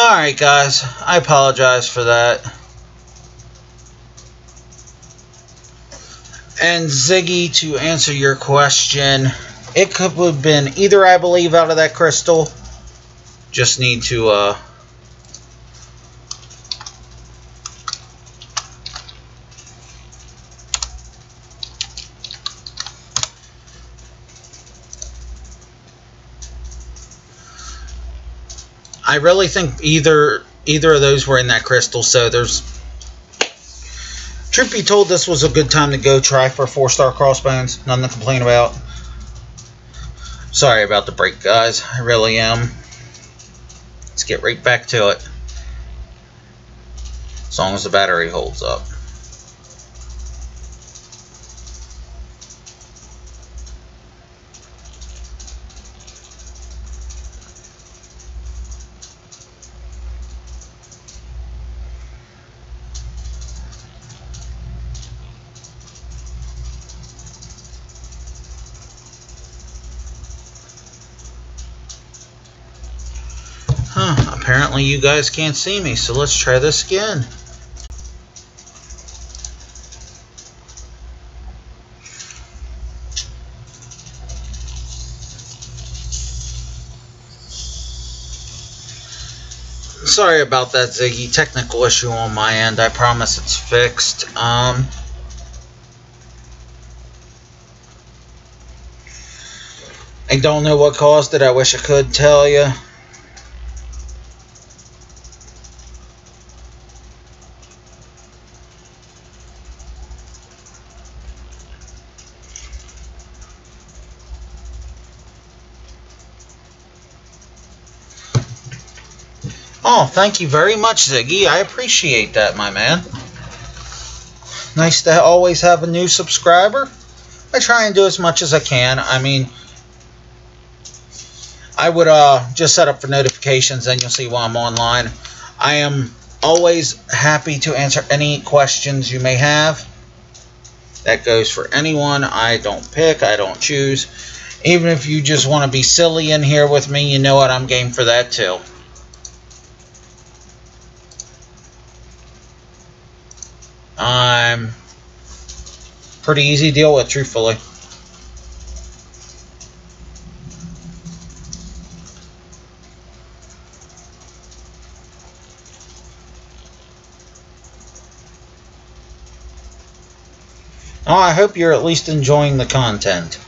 Alright guys, I apologize for that. And Ziggy, to answer your question, it could have been either, I believe, out of that crystal. Just need to I really think either of those were in that crystal, so there's... Truth be told, this was a good time to go try for 4-star crossbones. Nothing to complain about. Sorry about the break, guys. I really am. Let's get right back to it. As long as the battery holds up. Apparently you guys can't see me, so let's try this again. Sorry about that, Ziggy. Technical issue on my end. I promise it's fixed. I don't know what caused it. I wish I could tell you. Oh, thank you very much, Ziggy. I appreciate that, my man. Nice to always have a new subscriber. I try and do as much as I can. I mean, I would just set up for notifications, and you'll see while I'm online. I am always happy to answer any questions you may have. That goes for anyone. I don't pick. I don't choose. Even if you just want to be silly in here with me, you know what? I'm game for that, too. I'm pretty easy to deal with, truthfully. Oh, I hope you're at least enjoying the content.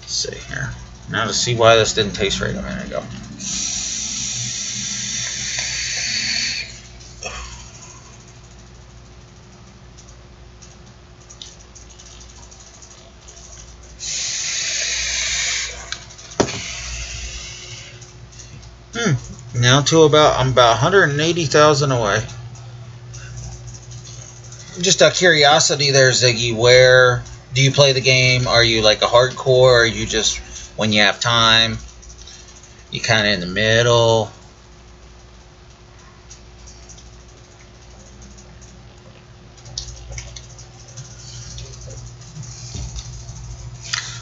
See here. Now to see why this didn't taste right. There you go. Now to I'm about 180,000 away. Just out of curiosity there, Ziggy, where do you play the game? Are you like a hardcore, or are you just when you have time? You kind of in the middle?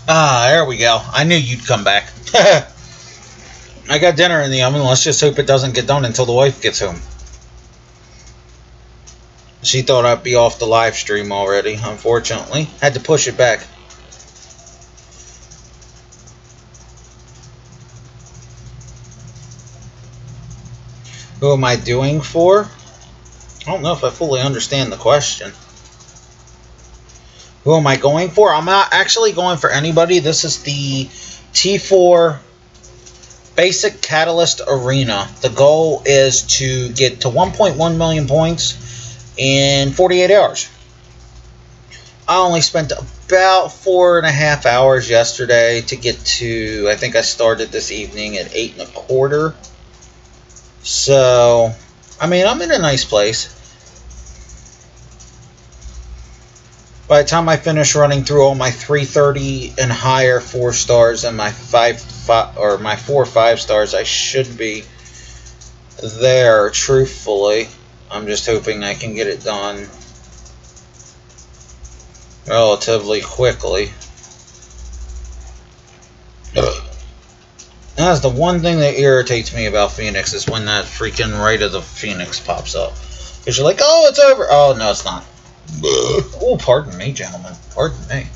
Ah, there we go. I knew you'd come back. I got dinner in the oven. Let's just hope it doesn't get done until the wife gets home. She thought I'd be off the live stream already, unfortunately. Had to push it back. Who am I doing for? I don't know if I fully understand the question. Who am I going for? I'm not actually going for anybody. This is the T4 Basic Catalyst Arena. The goal is to get to 1.1 million points in 48 hours. I only spent about 4.5 hours yesterday to get to, I think I started this evening at 8.25. So, I mean, I'm in a nice place. By the time I finish running through all my 330 and higher 4 stars and my 4 5 stars, I should be there, truthfully. I'm just hoping I can get it done relatively quickly. That's the one thing that irritates me about Phoenix, is when that freaking Rite of the Phoenix pops up. Because you're like, oh, it's over. Oh, no, it's not. Oh, pardon me, gentlemen. Pardon me.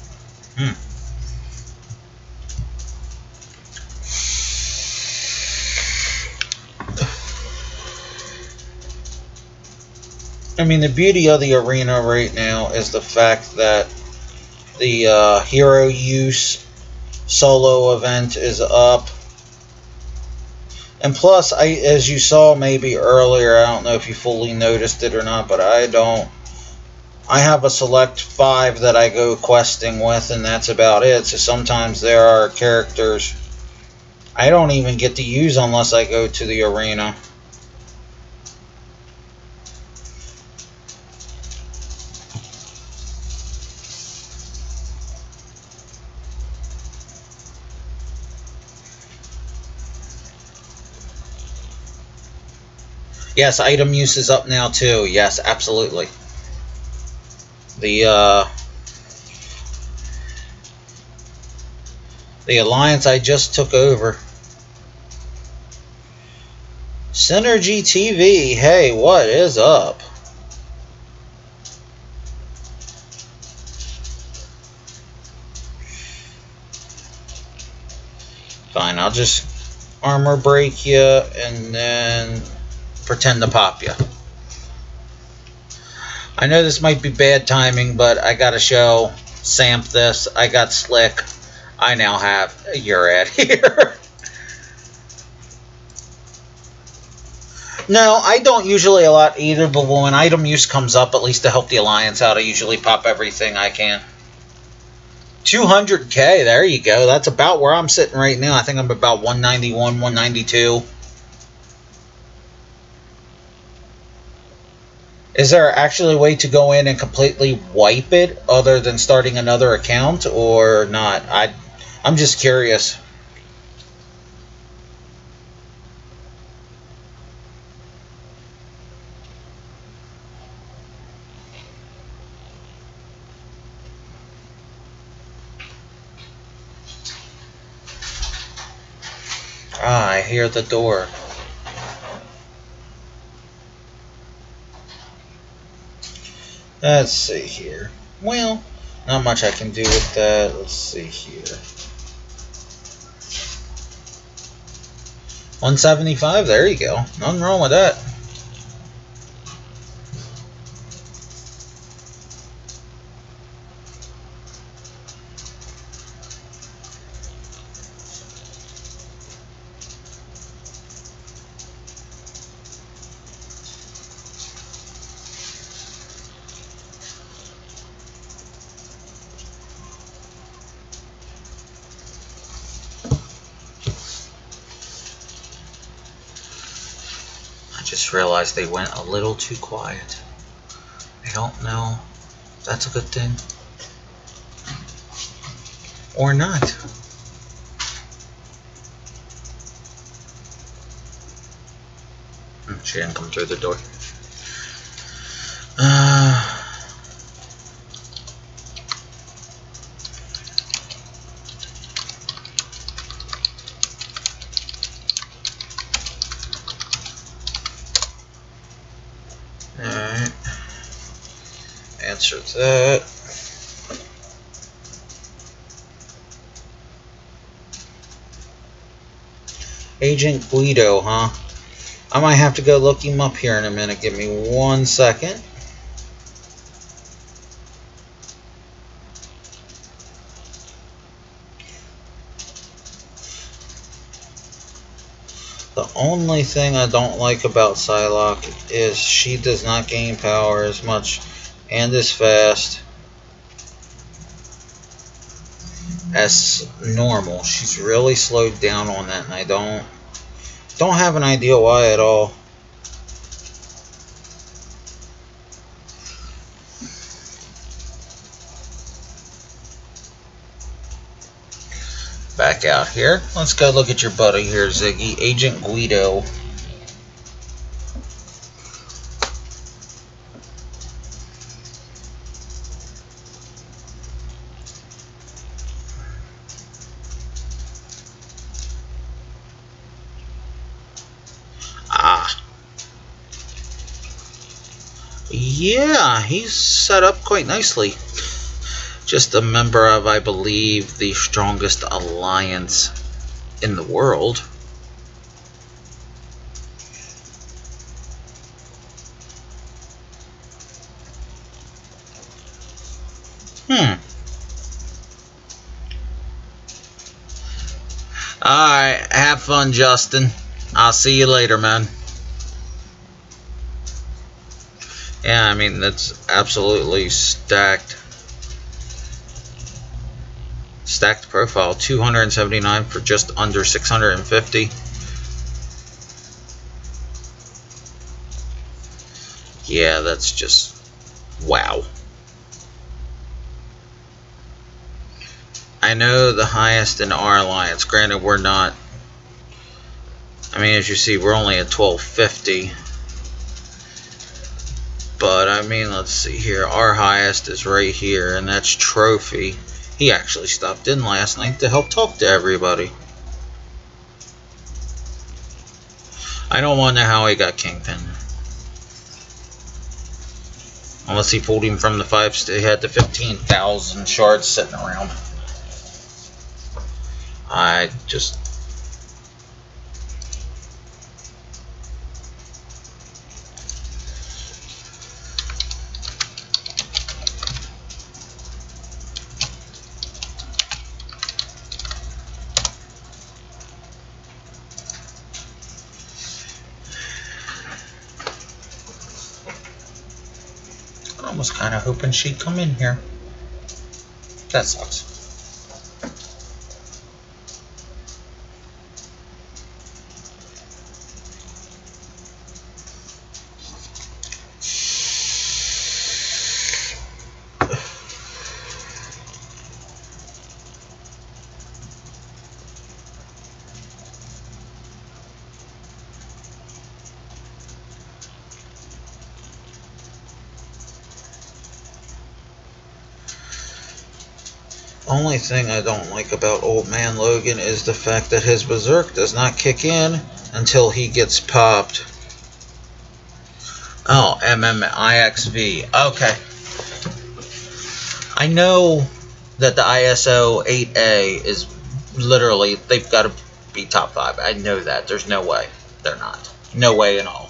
I mean, the beauty of the arena right now is the fact that the hero use solo event is up. And plus, as you saw maybe earlier, I don't know if you fully noticed it or not, but I don't. I have a select 5 that I go questing with, and that's about it. So sometimes there are characters I don't even get to use unless I go to the arena. Yes, item use is up now too. Yes, absolutely. The alliance I just took over. Synergy TV. Hey, what is up? Fine, I'll just armor break you and then pretend to pop you. I know this might be bad timing, but I gotta show Samp this. I got Slick. I now have your ad here. No, I don't usually a lot either, but when item use comes up, at least to help the alliance out, I usually pop everything I can. 200k, there you go. That's about where I'm sitting right now. I think I'm about 191, 192. Is there actually a way to go in and completely wipe it other than starting another account or not? I'm just curious. Ah, I hear the door. Let's see here. Well, not much I can do with that. Let's see here. 175, there you go. Nothing wrong with that. Just realized they went a little too quiet. I don't know if that's a good thing or not. She didn't come through the door. Alright. Answer that. Agent Guido, huh? I might have to go look him up here in a minute. Give me 1 second. The only thing I don't like about Psylocke is she does not gain power as much and as fast as normal. She's really slowed down on that, and I don't have an idea why at all. Back out here. Let's go look at your buddy here, Ziggy. Agent Guido. Yeah, he's set up quite nicely. Just a member of, I believe, the strongest alliance in the world. Alright, have fun, Justin. I'll see you later, man. Yeah, I mean, that's absolutely stacked. Stacked profile, 279 for just under 650. Yeah, that's just wow. I know the highest in our alliance. Granted, we're not. I mean, as you see, we're only at 1250. But I mean, let's see here. Our highest is right here, and that's Trophy. He actually stopped in last night to help talk to everybody. I don't wonder how he got Kingpin. Unless he pulled him from the 5 star. He had the 15,000 shards sitting around. I just... I was kind of hoping she'd come in here. That sucks. Only thing I don't like about Old Man Logan is the fact that his Berserk does not kick in until he gets popped. Oh, MMIXV. Okay. I know that the ISO 8A is literally, they've got to be top 5. I know that. There's no way they're not. No way at all.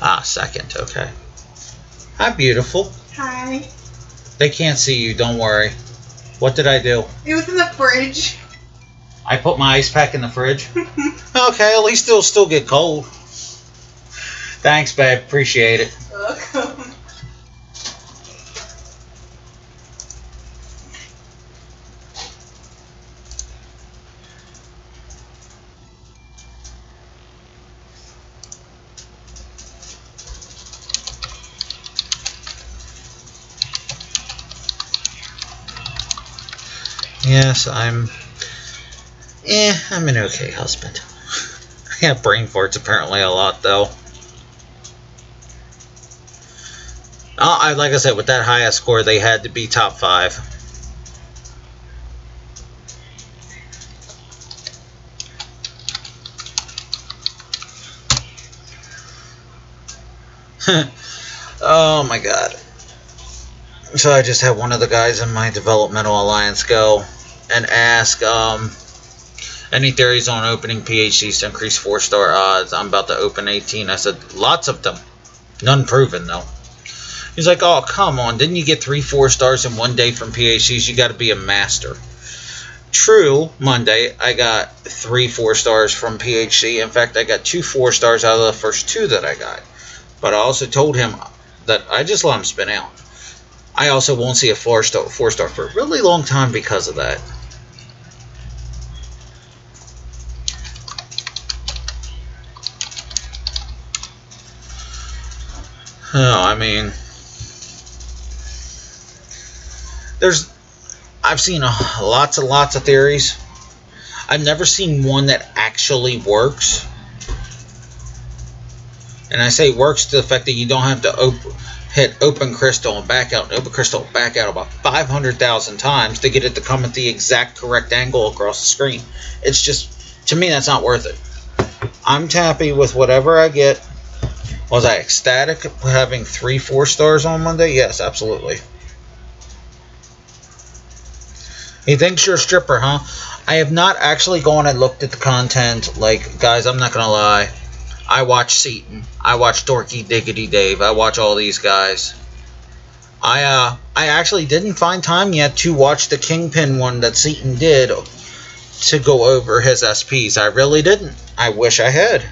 Ah, second, okay. Hi, beautiful. Hi. They can't see you, don't worry. What did I do? It was in the fridge. I put my ice pack in the fridge? Okay, at least it'll still get cold. Thanks, babe. Appreciate it. Welcome. Yes, I'm an okay husband. I have brain farts apparently a lot, though. Like I said, with that highest score, they had to be top 5. Oh my god. So I just had one of the guys in my developmental alliance go and ask any theories on opening PhDs to increase 4-star odds. I'm about to open 18. I said, lots of them. None proven, though. He's like, oh, come on. Didn't you get 3 4-stars in one day from PhDs? You got to be a master. True, Monday, I got 3 4-stars from PhD. In fact, I got 2 4-stars out of the first 2 that I got. But I also told him that I just let him spin out. I also won't see a 4-star for a really long time because of that. No, I mean, I've seen lots and lots of theories. I've never seen one that actually works. And I say works to the fact that you don't have to hit open crystal and back out, open crystal and back out about 500,000 times to get it to come at the exact correct angle across the screen. It's just, to me, that's not worth it. I'm happy with whatever I get. Was I ecstatic having 3 4-stars on Monday? Yes, absolutely. He thinks you're a stripper, huh? I have not actually gone and looked at the content. Like, guys, I'm not going to lie. I watch Seaton. I watch Dorky Diggity Dave. I watch all these guys. I actually didn't find time yet to watch the Kingpin one that Seaton did to go over his SPs. I really didn't. I wish I had.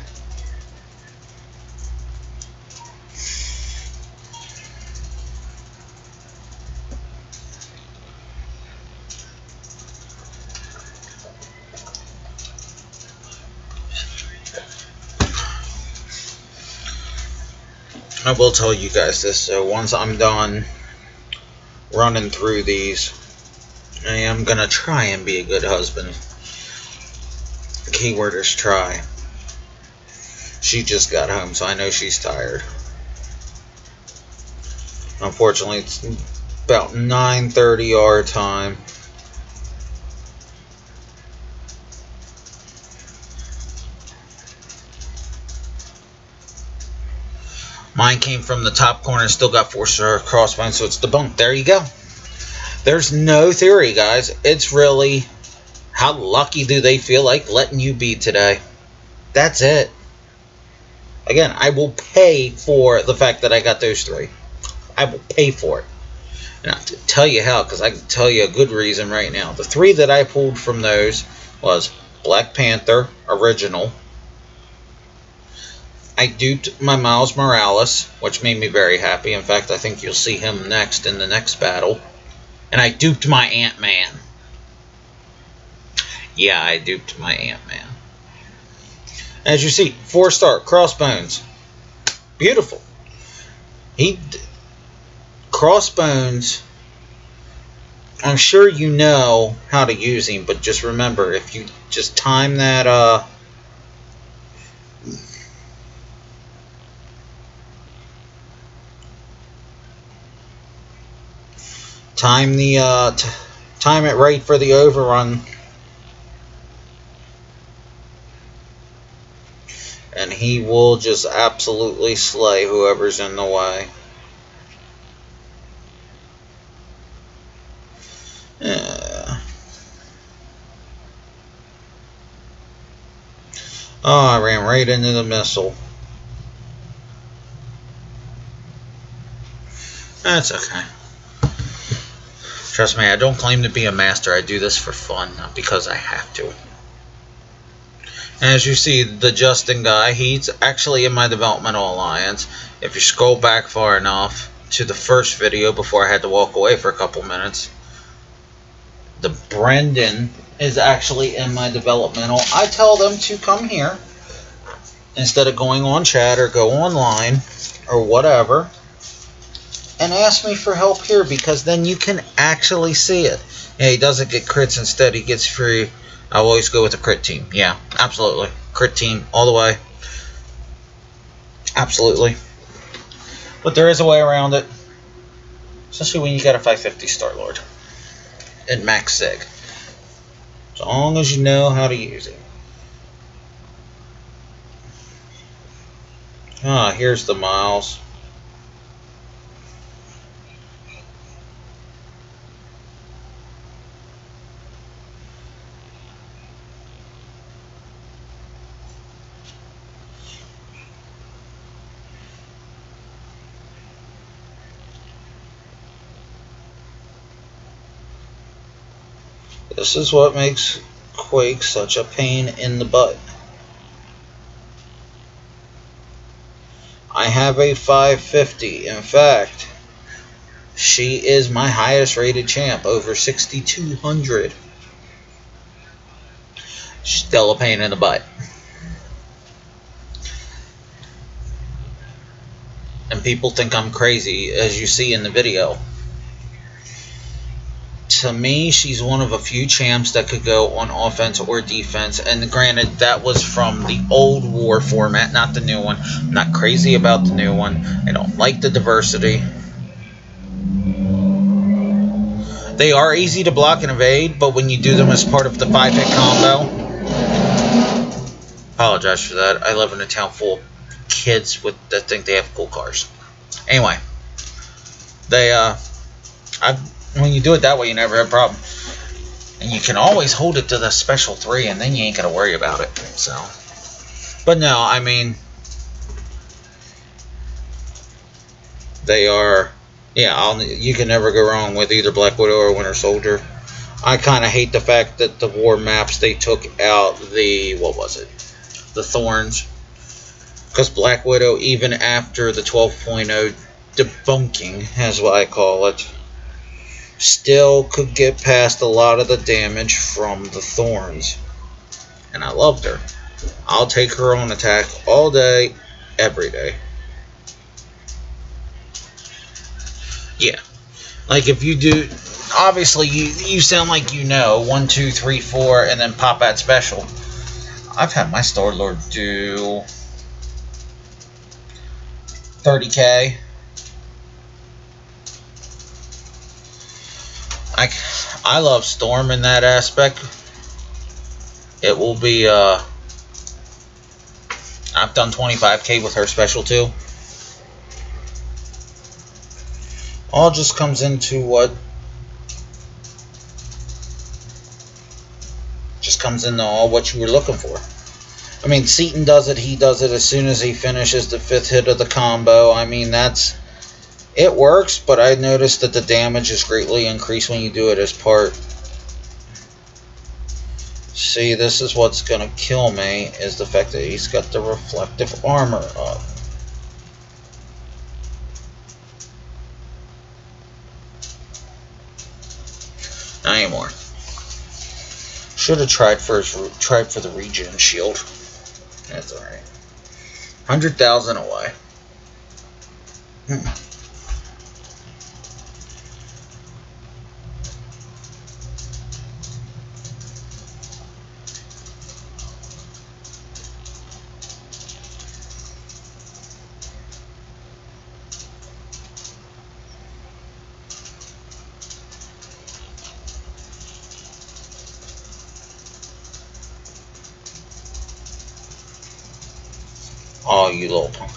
I will tell you guys this, so once I'm done running through these, I am going to try and be a good husband. The keyword is try. She just got home, so I know she's tired. Unfortunately, it's about 9:30 our time. Mine came from the top corner, still got 4-star crossbones, so it's debunked. There you go. There's no theory, guys. It's really how lucky do they feel like letting you be today. That's it. Again, I will pay for the fact that I got those 3. I will pay for it. And I'll tell you how, because I can tell you a good reason right now. The 3 that I pulled from those was Black Panther Original. I duped my Miles Morales, which made me very happy. In fact, I think you'll see him next in the next battle. And I duped my Ant-Man. Yeah, I duped my Ant-Man. As you see, 4-star crossbones. Beautiful. Crossbones, I'm sure you know how to use him, but just remember, if you just time that, time it right for the overrun, and he will just absolutely slay whoever's in the way. Oh, I ran right into the missile. That's okay. Trust me, I don't claim to be a master. I do this for fun, not because I have to. As you see, the Justin guy, he's actually in my developmental alliance. If you scroll back far enough to the first video before I had to walk away for a couple minutes, the Brendan is actually in my developmental. I tell them to come here instead of going on chat or go online or whatever and ask me for help here, because then you can actually see it. Yeah, he doesn't get crits, instead he gets free. I always go with the crit team. Yeah, absolutely. Crit team all the way. Absolutely. But there is a way around it. Especially when you got a 550 Star-Lord and Max Sig. As long as you know how to use it. Ah, here's the Miles. This is what makes Quake such a pain in the butt. I have a 550. In fact, she is my highest rated champ, over 6,200. Still a pain in the butt. And and people think I'm crazy, as you see in the video. To me, she's one of a few champs that could go on offense or defense. And granted, that was from the old war format, not the new one. I'm not crazy about the new one. I don't like the diversity. They are easy to block and evade, but when you do them as part of the 5-hit combo... Apologize for that. I live in a town full of kids that think they have cool cars. Anyway. When you do it that way, you never have a problem. And you can always hold it to the special 3, and then you ain't got to worry about it. So, but no, I mean, they are, yeah, you can never go wrong with either Black Widow or Winter Soldier. I kind of hate the fact that the war maps, they took out the, what was it? The Thorns. Because Black Widow, even after the 12.0 debunking, is what I call it, still could get past a lot of the damage from the Thorns. And I loved her. I'll take her on attack all day, every day. Yeah. Like if you do, obviously you sound like you know, 1, 2, 3, 4, and then pop at special. I've had my Star-Lord do 30k. I love Storm in that aspect. It will be, I've done 25k with her special too. All just comes into what? Just comes into all what you were looking for. I mean, Seaton does it. He does it as soon as he finishes the 5th hit of the combo. I mean, it works, but I noticed that the damage is greatly increased when you do it as part. See, this is what's going to kill me, is the fact that he's got the reflective armor up. Not anymore. Should have tried for the regen shield. That's alright. 100,000 away. Oh, you little punk.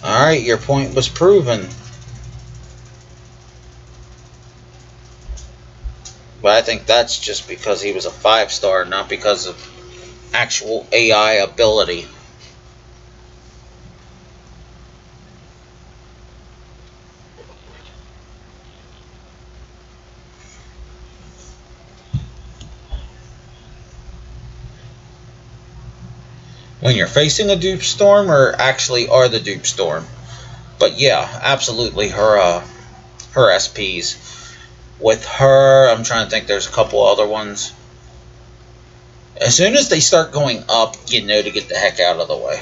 Alright, your point was proven. But I think that's just because he was a 5-star, not because of actual AI ability. When you're facing a dupe storm, or actually are the dupe storm. But yeah, absolutely her SPs. With her, I'm trying to think, there's a couple other ones. As soon as they start going up, you know to get the heck out of the way.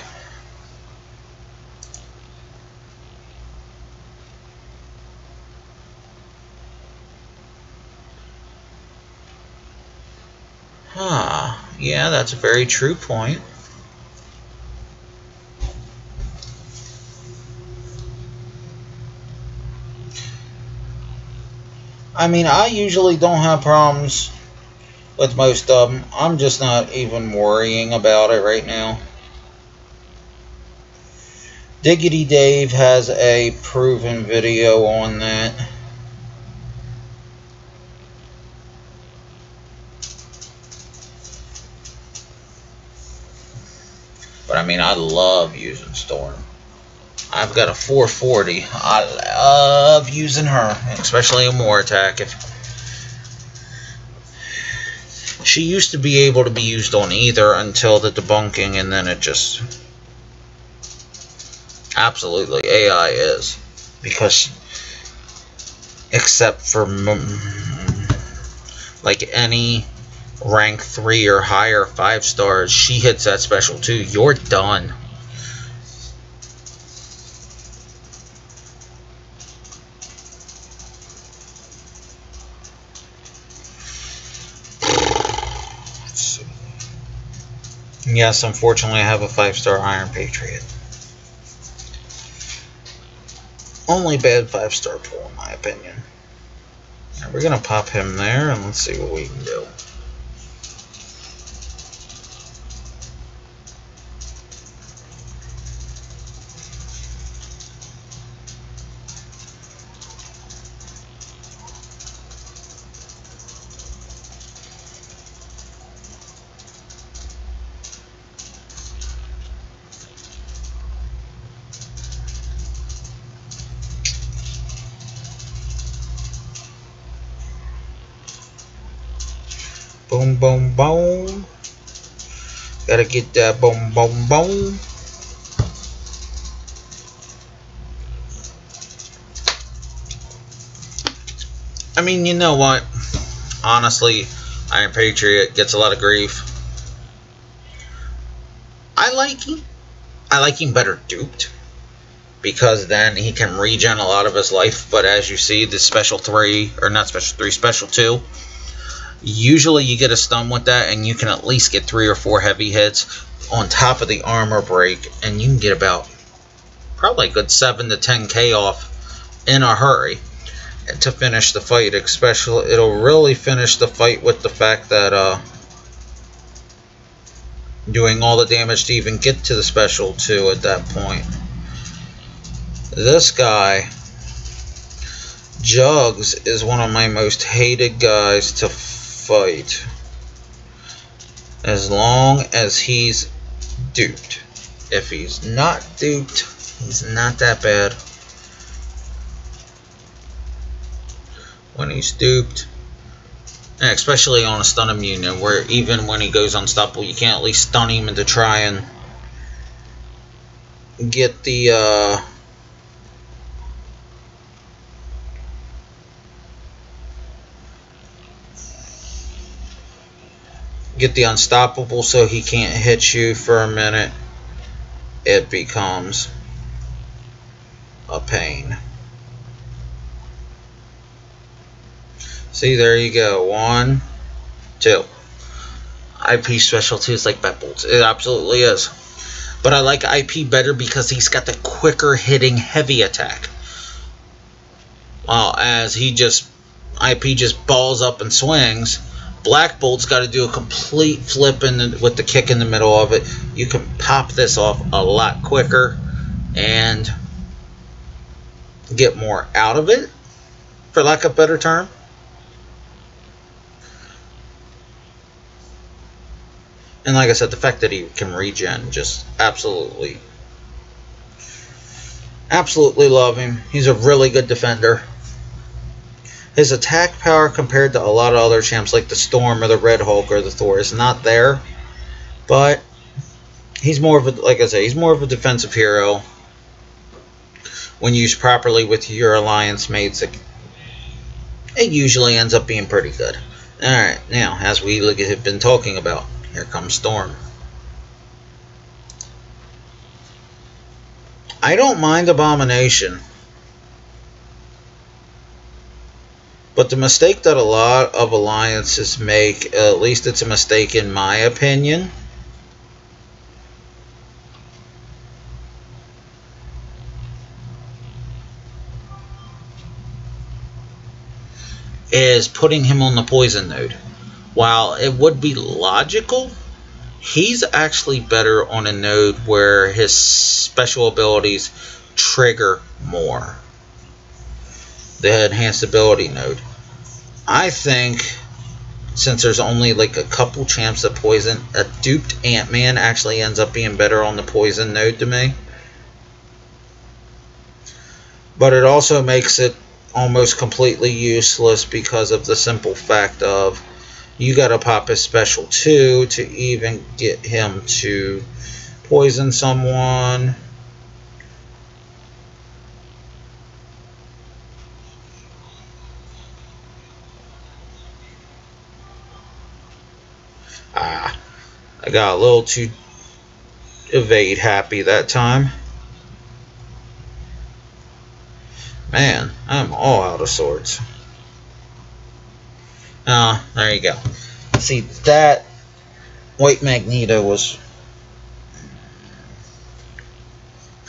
Yeah, that's a very true point. I mean, I usually don't have problems with most of them. I'm just not even worrying about it right now. Diggity Dave has a proven video on that. But I mean, I love using Storm. I've got a 440. I love using her, especially in war attack. She used to be able to be used on either until the debunking, and then it just absolutely AI is, because except for like any rank 3 or higher 5 stars, she hits that special too. You're done. Yes, unfortunately I have a 5-star Iron Patriot. Only bad 5-star pull in my opinion. Right, we're going to pop him there and let's see what we can do. Boom, boom, boom. Gotta get that boom, boom, boom. I mean, you know what? Honestly, Iron Patriot gets a lot of grief. I like him. I like him better duped, because then he can regen a lot of his life. But as you see, the special 3, or not special 3, special 2, usually you get a stun with that, and you can at least get 3 or 4 heavy hits on top of the armor break, and you can get about probably a good 7 to 10k off in a hurry to finish the fight. Especially, it'll really finish the fight with the fact that doing all the damage to even get to the special 2 at that point. This guy, Jugs, is one of my most hated guys to fight. As long as he's duped. If he's not duped, he's not that bad. When he's duped, and especially on a stun immune, where even when he goes unstoppable, you can't at least stun him to try and get the unstoppable, so he can't hit you for a minute. It becomes a pain. See, there you go. 1, 2. IP special 2 is like bat bolts. It absolutely is. But I like IP better because he's got the quicker hitting heavy attack. While as IP just balls up and swings, Black Bolt's got to do a complete flip with the kick in the middle of it. You can pop this off a lot quicker and get more out of it, for lack of a better term. And like I said, the fact that he can regen, just absolutely love him. He's a really good defender. His attack power compared to a lot of other champs like the Storm or the Red Hulk or the Thor is not there. But he's more of a, like I say, he's more of a defensive hero. When used properly with your alliance mates, it usually ends up being pretty good. Alright, now, as we have been talking about, here comes Storm. I don't mind Abomination. But the mistake that a lot of alliances make, at least it's a mistake in my opinion, is putting him on the poison node. While it would be logical, he's actually better on a node where his special abilities trigger more. The enhanced ability node. I think since there's only like a couple champs that poison, a duped Ant-Man actually ends up being better on the poison node to me. But it also makes it almost completely useless because of the simple fact of you gotta pop his special 2 to even get him to poison someone. I got a little too evade happy that time. Man, I'm all out of sorts. There you go. See, that White Magneto was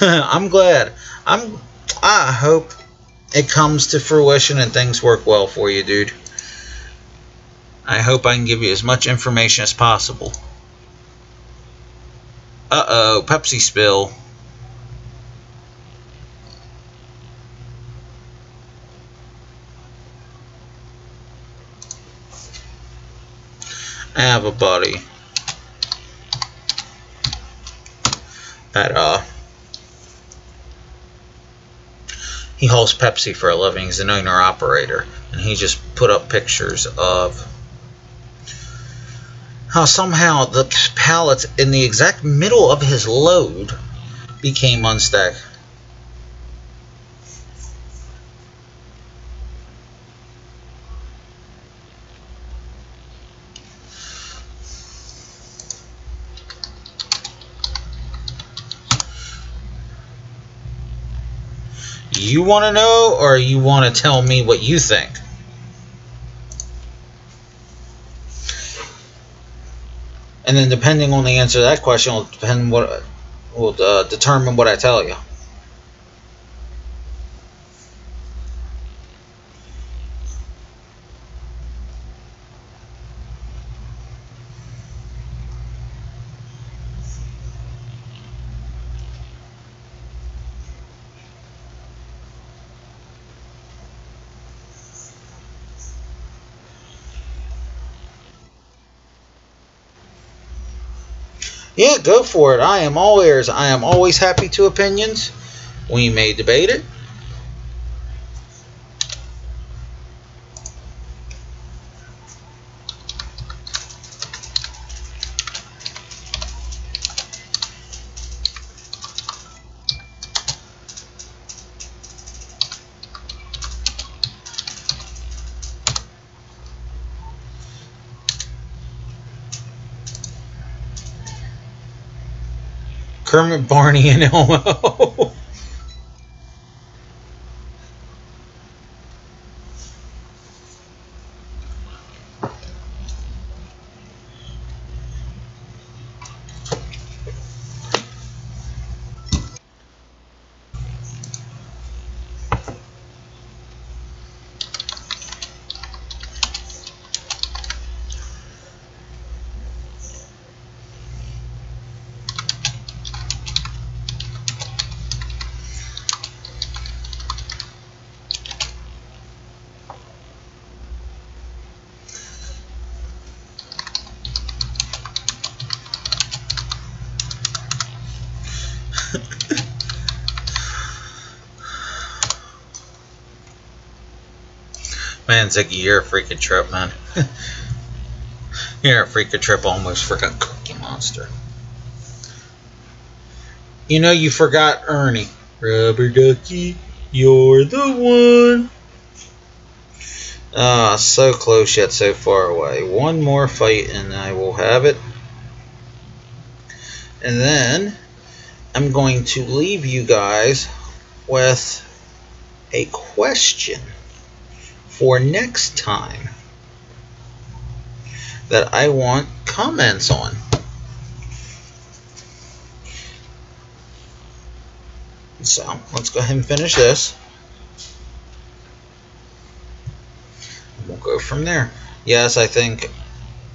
I'm glad. I hope it comes to fruition and things work well for you, dude. I hope I can give you as much information as possible. Uh-oh, Pepsi spill. I have a buddy that he hauls Pepsi for a living. He's an owner-operator, and he just put up pictures of how somehow the pallets in the exact middle of his load became unstacked. You want to know, or you want to tell me what you think? And then, depending on the answer to that question, will determine what I tell you. Yeah, go for it. I am all ears. I am always happy to opinions. We may debate it. Kermit, Barney, and Elmo. Man, Ziggy, you're a freaking trip, man. You're a freaking trip, almost freaking Cookie Monster. You know, you forgot Ernie. Rubber Ducky, you're the one. Ah, so close yet so far away. One more fight and I will have it. And then I'm going to leave you guys with a question for next time that I want comments on. So let's go ahead and finish this. We'll go from there. Yes, I think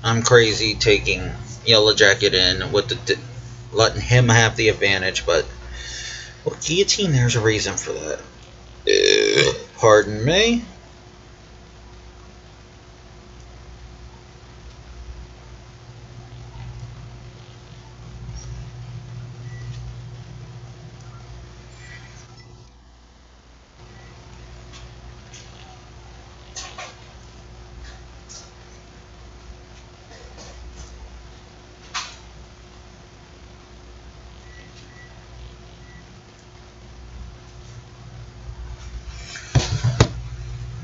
I'm crazy taking Yellow Jacket in with letting him have the advantage, but well, guillotine, there's a reason for that. Pardon me.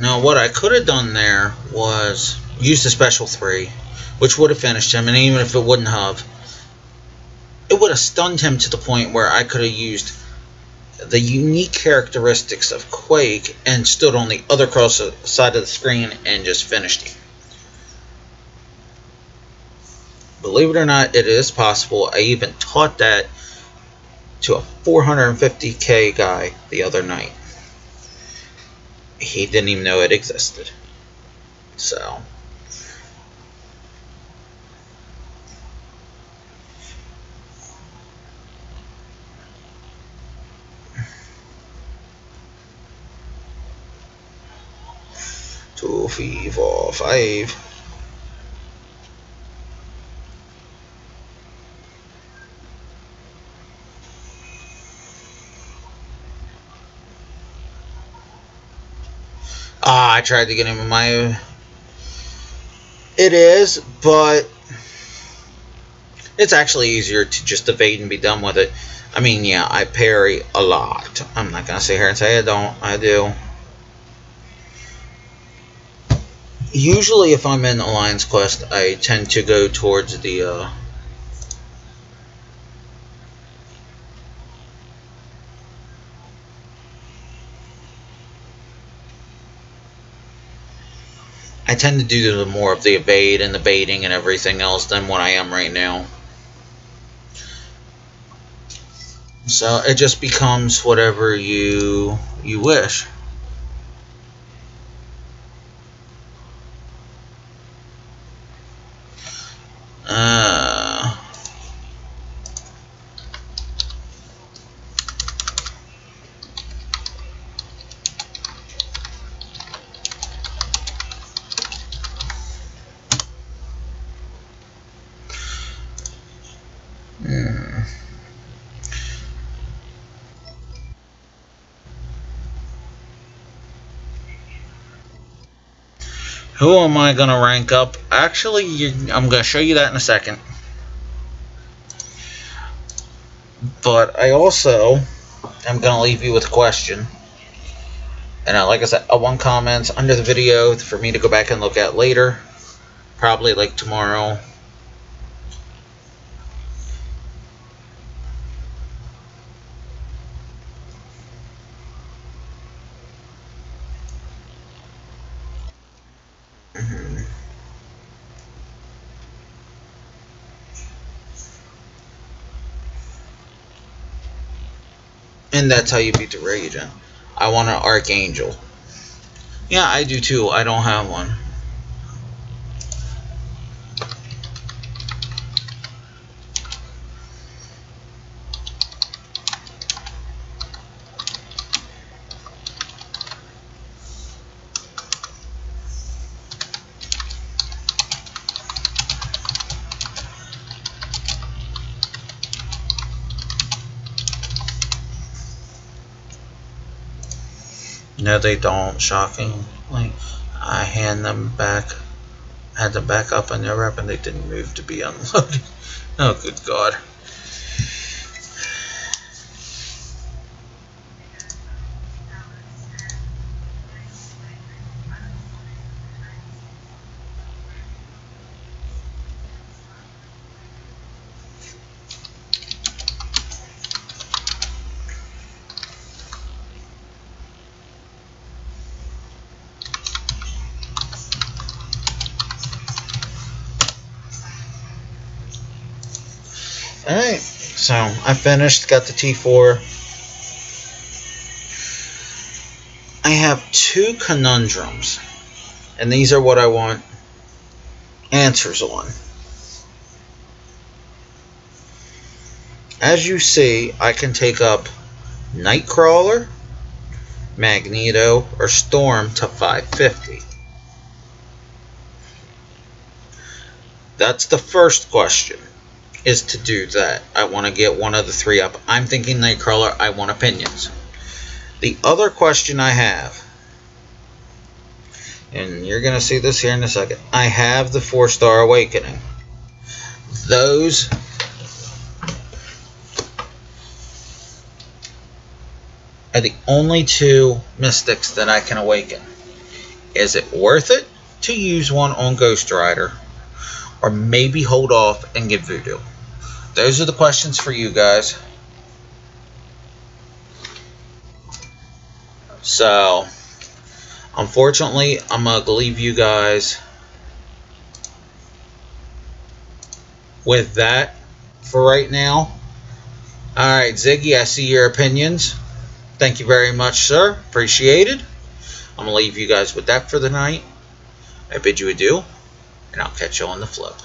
Now, what I could have done there was use the special 3, which would have finished him, and even if it wouldn't have, it would have stunned him to the point where I could have used the unique characteristics of Quake and stood on the other side of the screen and just finished him. Believe it or not, it is possible. I even taught that to a 450k guy the other night. He didn't even know it existed. So. Two, three, four, five. I tried to get him in my... It is, but it's actually easier to just evade and be done with it. I mean, yeah, I parry a lot. I'm not going to sit here and say I don't. I do. Usually, if I'm in Alliance Quest, I tend to go towards the... I tend to do more of the evade and the baiting and everything else than what I am right now. So it just becomes whatever you wish. Who am I going to rank up? Actually, I'm going to show you that in a second. But I also am going to leave you with a question. And like I said, I want comments under the video for me to go back and look at later. Probably like tomorrow. And that's how you beat the Regent. I want an Archangel. Yeah, I do too. I don't have one. No, they don't. Shockingly, I hand them back. Had them back up on their rep, and they didn't move to be unloaded. Oh, good God! Alright, so I finished, got the T4. I have two conundrums, and these are what I want answers on. As you see, I can take up Nightcrawler, Magneto, or Storm to 550. That's the first question. Is to do that. I want to get one of the three up. I'm thinking Nightcrawler. I want opinions. The other question I have, and you're going to see this here in a second, I have the 4-star Awakening. Those are the only two Mystics that I can awaken. Is it worth it to use one on Ghost Rider? Or maybe hold off and get Voodoo? Those are the questions for you guys. So, unfortunately, I'm going to leave you guys with that for right now. Alright, Ziggy, I see your opinions. Thank you very much, sir. Appreciated. I'm going to leave you guys with that for the night. I bid you adieu, and I'll catch you on the flip.